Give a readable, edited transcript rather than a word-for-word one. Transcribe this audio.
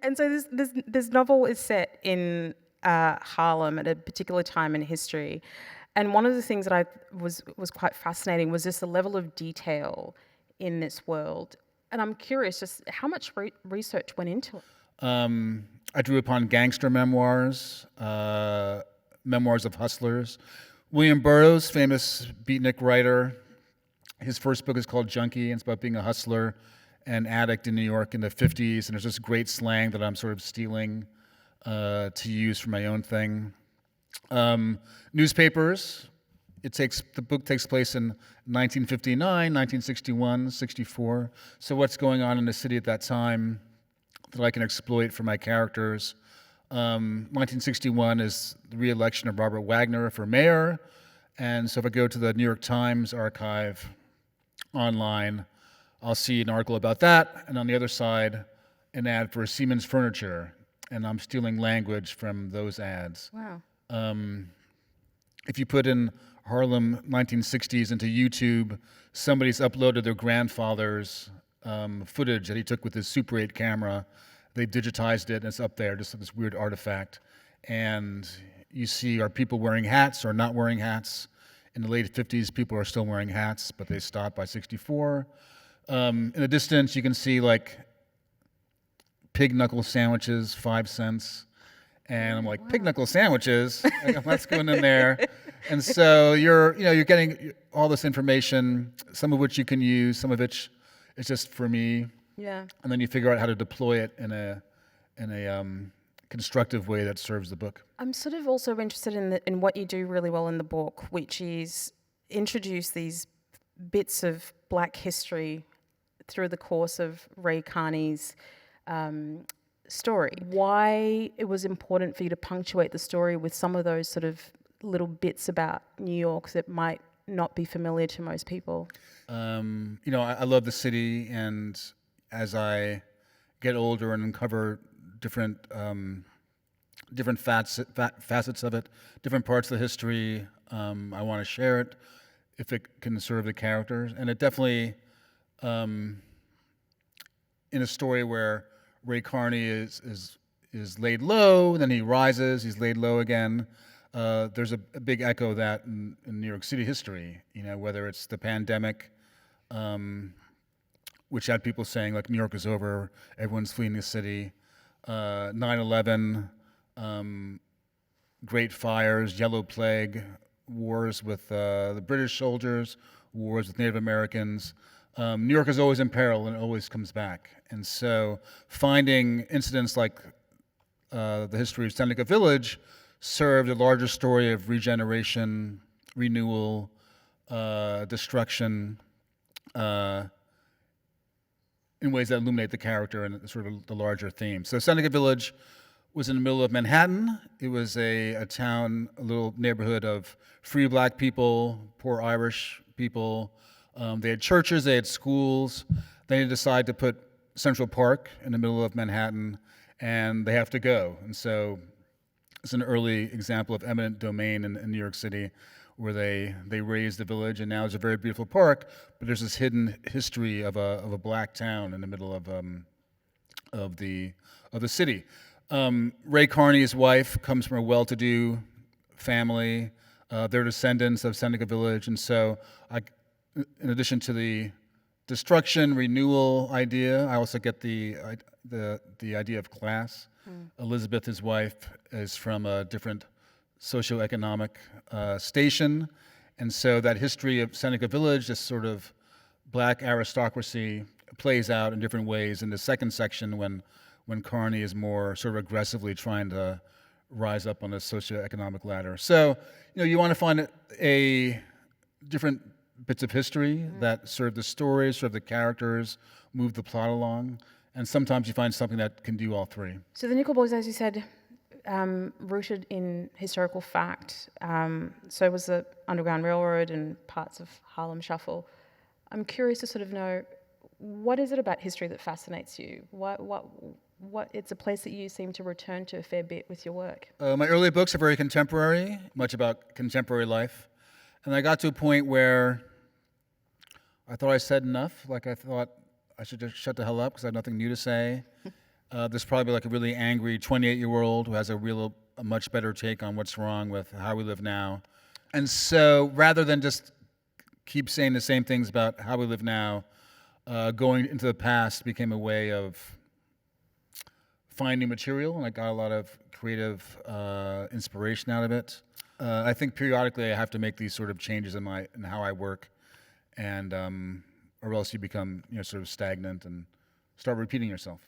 And so this novel is set in Harlem at a particular time in history. And one of the things that I was quite fascinating was just the level of detail in this world. And I'm curious, just how much research went into it? I drew upon gangster memoirs, memoirs of hustlers. William Burroughs, famous beatnik writer, his first book is called Junkie, and it's about being a hustler and addict in New York in the 50s, and there's this great slang that I'm sort of stealing to use for my own thing. Newspapers, the book takes place in 1959, 1961, 64, so what's going on in the city at that time that I can exploit for my characters. 1961 is the re-election of Robert Wagner for mayor, and so if I go to the New York Times archive online, I'll see an article about that, and on the other side, an ad for Siemens Furniture, and I'm stealing language from those ads. Wow. If you put in Harlem 1960s into YouTube, somebody's uploaded their grandfather's footage that he took with his Super 8 camera. They digitized it, and it's up there, just this weird artifact. And you see, are people wearing hats or not wearing hats? In the late 50s, people are still wearing hats, but they stopped by 64. In the distance, you can see like pig knuckle sandwiches, 5 cents. And I'm like, wow. Pig knuckle sandwiches? Let's go in there. And so you're getting all this information, some of which you can use, some of which is just for me. Yeah. And then you figure out how to deploy it in a constructive way that serves the book. I'm sort of also interested in what you do really well in the book, which is introduce these bits of Black history through the course of Ray Carney's story. Why it was important for you to punctuate the story with some of those sort of little bits about New York that might not be familiar to most people? I love the city, and as I get older and uncover different facets of it, different parts of the history, I want to share it if it can serve the characters. And it definitely, in a story where Ray Carney is laid low, then he rises, he's laid low again. There's a big echo of that in New York City history, whether it's the pandemic, which had people saying, like, New York is over, everyone's fleeing the city, 9/11, Great Fires, Yellow Plague, wars with the British soldiers, wars with Native Americans. New York is always in peril and it always comes back. And so finding incidents like the history of Seneca Village served a larger story of regeneration, renewal, destruction, in ways that illuminate the character and sort of the larger theme. So Seneca Village was in the middle of Manhattan. It was a town, a little neighborhood of free Black people, poor Irish people. They had churches, they had schools. They decided to put Central Park in the middle of Manhattan, and they have to go. And so it's an early example of eminent domain in New York City, where they raised the village, and now it's a very beautiful park, but there's this hidden history of a Black town in the middle of the city. Ray Carney's wife comes from a well-to-do family. They're descendants of Seneca Village, and so in addition to the destruction, renewal idea, I also get the idea of class. Elizabeth, his wife, is from a different socioeconomic station, and so that history of Seneca Village, this sort of Black aristocracy, plays out in different ways in the second section when Carney is more sort of aggressively trying to rise up on the socioeconomic ladder. So, you want to find a different bits of history that serve the story, serve the characters, move the plot along, and sometimes you find something that can do all three. So the Nickel Boys, as you said, rooted in historical fact. So was the Underground Railroad and parts of Harlem Shuffle. I'm curious to sort of know, what is it about history that fascinates you? What it's a place that you seem to return to a fair bit with your work. My early books are very contemporary, much about contemporary life. And I got to a point where I thought I said enough, like I thought I should just shut the hell up because I have nothing new to say. There's probably like a really angry 28-year-old who has a much better take on what's wrong with how we live now. And so rather than just keep saying the same things about how we live now, going into the past became a way of finding material, and I got a lot of creative inspiration out of it. I think periodically I have to make these sort of changes in how I work, and or else you become sort of stagnant and start repeating yourself.